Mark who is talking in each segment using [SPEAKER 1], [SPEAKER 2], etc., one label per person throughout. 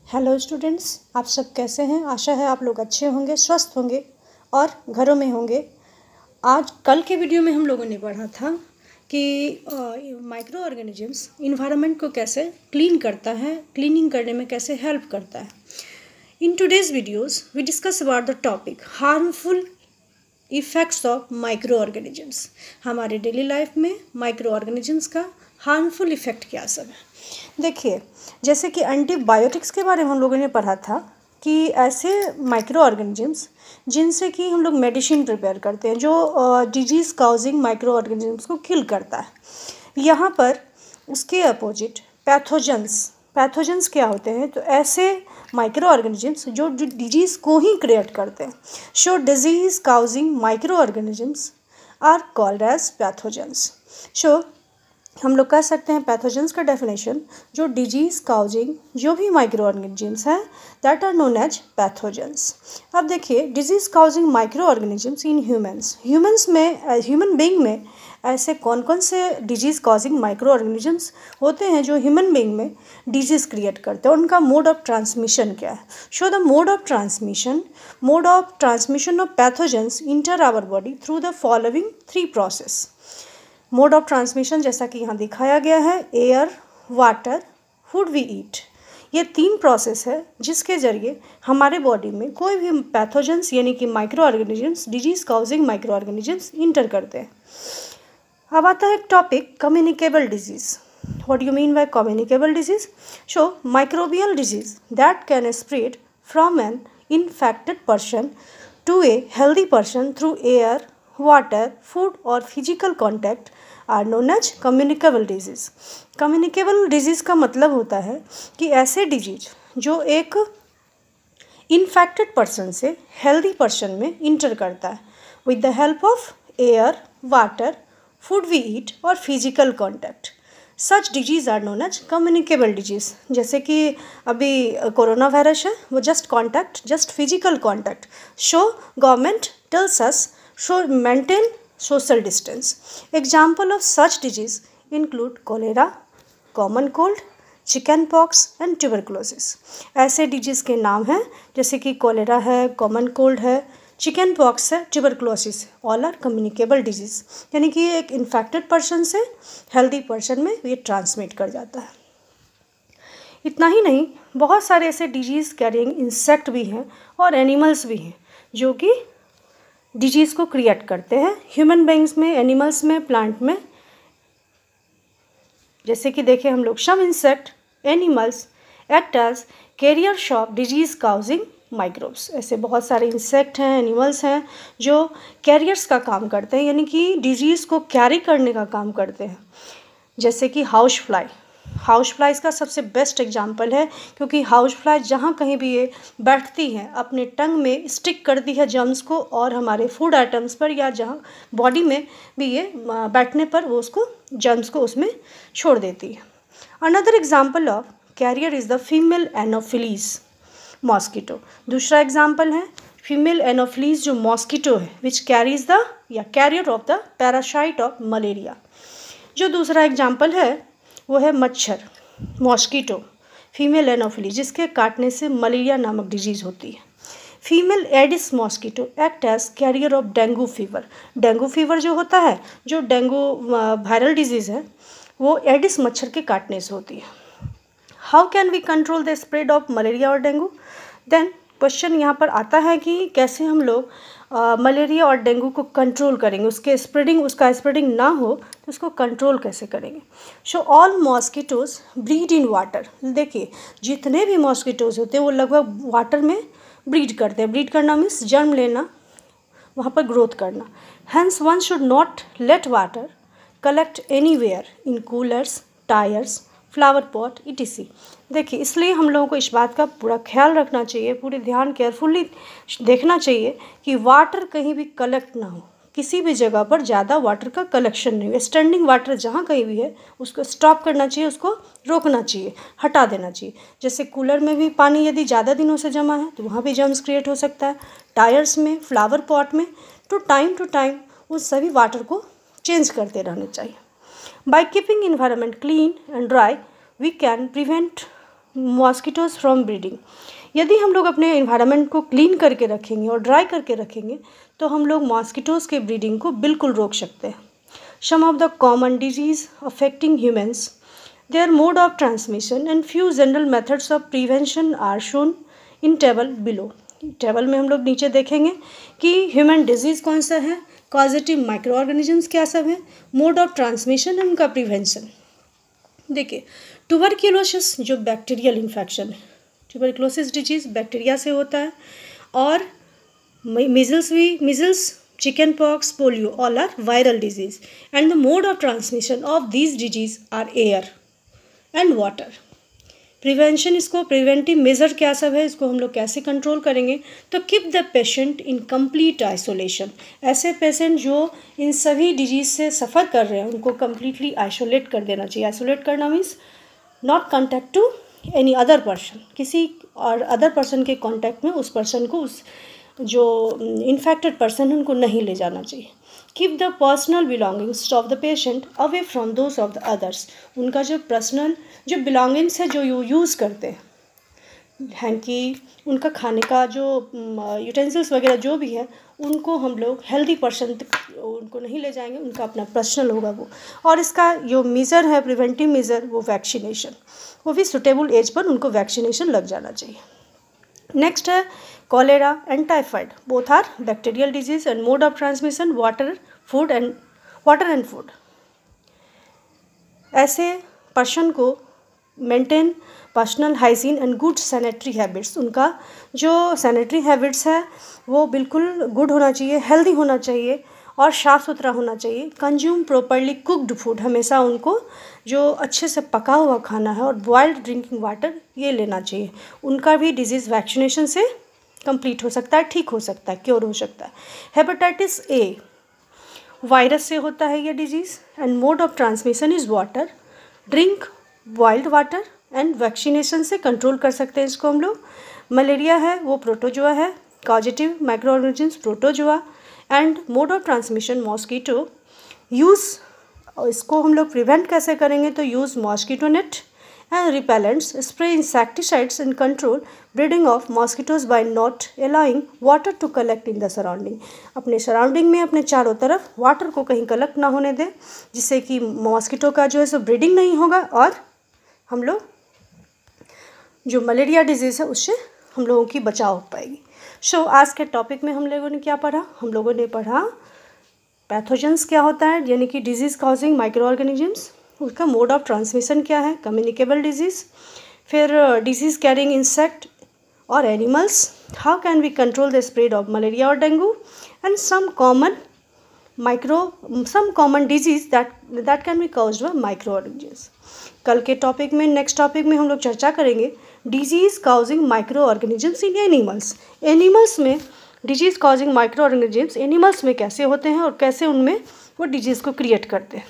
[SPEAKER 1] Hello students, आप सब कैसे हैं। आशा है आप लोग अच्छे होंगे, स्वस्थ होंगे और घरों में होंगे। आज कल के वीडियो में हम लोगों ने पढ़ा था कि माइक्रो ऑर्गेनिजम्स इन्वायरमेंट को कैसे क्लीन करता है, क्लीनिंग करने में कैसे हेल्प करता है। In today's videos we discuss about the topic harmful effects of microorganisms. हमारे डेली लाइफ में माइक्रो ऑर्गेनिजम्स का हार्मफुल इफ़ेक्ट क्या सब है। देखिए, जैसे कि एंटीबायोटिक्स के बारे में हम लोगों ने पढ़ा था कि ऐसे माइक्रो ऑर्गेनिजम्स जिनसे कि हम लोग मेडिसिन प्रिपेयर करते हैं, जो डिजीज़ काउजिंग माइक्रो ऑर्गेनिजम्स को किल करता है। यहाँ पर उसके अपोजिट पैथोजेंस क्या होते हैं, तो ऐसे माइक्रो ऑर्गेनिजम्स जो डिजीज़ को ही क्रिएट करते हैं। So disease causing micro organisms are called as pathogens. So हम लोग कह सकते हैं पैथोजेंस का डेफिनेशन, जो डिजीज़ काउजिंग जो भी माइक्रो ऑर्गेनिजम्स हैं that are known as pathogens. अब देखिए, disease causing micro organisms in human being में ऐसे कौन कौन से डिजीज़ काउजिंग माइक्रो ऑर्गेनिजम्स होते हैं जो ह्यूमन बीइंग में डिजीज़ क्रिएट करते हैं। उनका मोड ऑफ ट्रांसमिशन क्या है। Show the mode of transmission of pathogens enter our body through the following 3 process. Mode of transmission जैसा कि यहाँ दिखाया गया है, air, water, food we eat. ये 3 प्रोसेस है जिसके ज़रिए हमारे बॉडी में कोई भी पैथोजेंस यानी कि micro organisms, disease causing micro organisms enter करते हैं। अब आता है topic communicable disease. What you mean by communicable disease? So microbial disease that can spread from an infected person to a healthy person through air, water, food और physical contact are known as communicable disease. Communicable disease का मतलब होता है कि ऐसे disease जो एक infected person से हेल्दी पर्सन में इंटर करता है with the help of air, water, food we eat और physical contact. Such disease are known as communicable disease. जैसे कि अभी कोरोना वायरस है, वो just physical contact. So government tells us should maintain social distance. Example of such disease include cholera, common cold, chickenpox and tuberculosis. ऐसे disease के नाम हैं जैसे कि कोलेरा है, कॉमन कोल्ड है, चिकन पॉक्स है, tuberculosis. All are communicable disease, यानी कि एक इन्फेक्टेड पर्सन से हेल्दी पर्सन में ये ट्रांसमिट कर जाता है। इतना ही नहीं, बहुत सारे ऐसे डिजीज़ कैरिंग इंसेक्ट भी हैं और एनिमल्स भी हैं जो कि डिजीज़ को क्रिएट करते हैं ह्यूमन बीइंग्स में, एनिमल्स में, प्लांट में। जैसे कि देखें हम लोग, some insect animals act as carriers of disease causing microbes. ऐसे बहुत सारे इंसेक्ट हैं, एनिमल्स हैं जो कैरियर्स का काम करते हैं, यानी कि डिजीज़ को कैरी करने का काम करते हैं। जैसे कि हाउस फ्लाइज का सबसे बेस्ट एग्जाम्पल है, क्योंकि हाउस फ्लाई जहाँ कहीं भी ये बैठती हैं अपने टंग में स्टिक करती है जर्म्स को, और हमारे फूड आइटम्स पर या जहाँ बॉडी में भी ये बैठने पर वो उसको जर्म्स को उसमें छोड़ देती है। Another example of carrier is the female anopheles mosquito. दूसरा एग्जाम्पल है फीमेल एनोफिलीज जो मॉस्किटो है, विच कैरीज द या carrier of the parasite of malaria. जो दूसरा एग्जाम्पल है वो है मच्छर, मॉस्किटो, फीमेल एनोफिलीज, जिसके काटने से मलेरिया नामक डिजीज़ होती है। Female aedes mosquito act as carrier of dengue fever. Dengue fever जो होता है, जो डेंगू वायरल डिजीज़ है, वो एडिस मच्छर के काटने से होती है। How can we control the spread of malaria और डेंगू? देन क्वेश्चन यहाँ पर आता है कि कैसे हम लोग मलेरिया और डेंगू को कंट्रोल करेंगे, उसका स्प्रेडिंग ना हो तो उसको कंट्रोल कैसे करेंगे। So all mosquitoes breed in water. देखिए, जितने भी मॉस्किटोज होते हैं वो लगभग वाटर में ब्रीड करते हैं। ब्रीड करना मीन्स जन्म लेना, वहाँ पर ग्रोथ करना। Hence one should not let water collect anywhere in coolers, tyres, flower pot etc। देखिए, इसलिए हम लोगों को इस बात का पूरा ख्याल रखना चाहिए, पूरे ध्यान केयरफुली देखना चाहिए कि वाटर कहीं भी कलेक्ट ना हो, किसी भी जगह पर ज़्यादा वाटर का कलेक्शन नहीं हो। स्टैंडिंग वाटर जहाँ कहीं भी है उसको स्टॉप करना चाहिए, उसको रोकना चाहिए, हटा देना चाहिए। जैसे कूलर में भी पानी यदि ज़्यादा दिनों से जमा है तो वहाँ भी जर्म्स क्रिएट हो सकता है। टायर्स में, फ्लावर पॉट में, तो टाइम टू टाइम उस सभी वाटर को चेंज करते रहना चाहिए। By keeping environment clean and dry, we can prevent mosquitoes from breeding. यदि हम लोग अपने इन्वायरमेंट को क्लीन करके रखेंगे और ड्राई करके रखेंगे तो हम लोग मॉस्किटोज़ के ब्रीडिंग को बिल्कुल रोक सकते हैं। Some of the common disease affecting humans, their mode of transmission and few general methods of prevention are shown in table below. Table में हम लोग नीचे देखेंगे कि ह्यूमन डिजीज़ कौन सा है, कॉजेटिव माइक्रो ऑर्गेनिजम्स क्या सब है, मोड ऑफ ट्रांसमिशन एंड उनका प्रिवेंशन। देखिए, ट्यूबरक्लोसिस जो बैक्टीरियल इन्फेक्शन है, ट्यूबरक्लोसिस डिजीज़ बैक्टीरिया से होता है, और measles, chickenpox, polio all are viral disease and the mode of transmission of these disease are air and water. Prevention, इसको प्रिवेंटिव मेजर क्या सब है, इसको हम लोग कैसे कंट्रोल करेंगे, तो keep the patient in complete isolation. ऐसे पेशेंट जो इन सभी डिजीज़ से सफ़र कर रहे हैं उनको कम्प्लीटली आइसोलेट कर देना चाहिए। आइसोलेट करना means not contact to any other person, किसी और अदर पर्सन के कॉन्टैक्ट में उस पर्सन को, उस जो इन्फेक्टेड पर्सन है उनको नहीं ले जाना चाहिए। Keep the personal belongings of the patient away from those of the others. उनका जो पर्सनल जो बिलोंगिंग्स है जो यूज़ करते हैं कि उनका खाने का जो यूटेंसिल्स वगैरह जो भी है उनको हम लोग हेल्दी पर्सन उनको नहीं ले जाएंगे, उनका अपना पर्सनल होगा वो। और इसका जो मेजर है प्रिवेंटिव मेजर वो वैक्सीनेशन, वो भी सुटेबल एज पर उनको वैक्सीनेशन लग जाना चाहिए। नेक्स्ट है cholera and typhoid, both are bacterial disease and mode of transmission water and food. ऐसे पर्सन को maintain personal hygiene and good sanitary habits, उनका जो सैनिटरी हैबिट्स है वो बिल्कुल गुड होना चाहिए, हेल्दी होना चाहिए और साफ़ सुथरा होना चाहिए। कंज्यूम प्रॉपरली कुक्ड फूड, हमेशा उनको जो अच्छे से पका हुआ खाना है, और बॉइल्ड ड्रिंकिंग वाटर ये लेना चाहिए। उनका भी डिजीज़ वैक्सीनेशन से कंप्लीट हो सकता है, ठीक हो सकता है, क्योर हो सकता है। हेपेटाइटिस ए वायरस से होता है ये disease and mode of transmission is water. Drink boiled water and vaccination से कंट्रोल कर सकते हैं इसको हम लोग। मलेरिया है वो प्रोटोजोआ है, causative micro organisms protozoa and mode of transmission mosquito. Use, इसको हम लोग प्रिवेंट कैसे करेंगे, तो use mosquito net and repellents, spray insecticides and control breeding of mosquitoes by not allowing water to collect in the surrounding. अपने surrounding में अपने चारों तरफ वाटर को कहीं कलेक्ट ना होने दें, जिससे कि मॉस्किटो का जो है सो ब्रीडिंग नहीं होगा और हम लोग जो मलेरिया डिजीज़ है उससे हम लोगों की बचाव हो पाएगी। सो आज के टॉपिक में हम लोगों ने क्या पढ़ा, हम लोगों ने पढ़ा पैथोजेंस क्या होता है, यानी कि डिजीज़ कॉजिंग माइक्रो ऑर्गेनिजम्स, उसका मोड ऑफ ट्रांसमिशन क्या है, कम्युनिकेबल डिजीज़, फिर डिजीज़ कैरिंग इंसेक्ट और animals, how can we control the spread of malaria और dengue, and some common disease that can be caused by micro organisms. कल के topic में, next topic में हम लोग चर्चा करेंगे disease causing micro organisms in animals. Animals में disease causing micro organisms animals में कैसे होते हैं और कैसे उनमें वो डिजीज़ को क्रिएट करते हैं।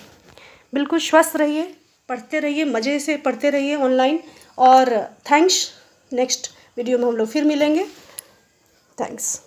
[SPEAKER 1] बिल्कुल स्वस्थ रहिए, पढ़ते रहिए, मज़े से पढ़ते रहिए ऑनलाइन, और थैंक्स। नेक्स्ट वीडियो में हम लोग फिर मिलेंगे। थैंक्स।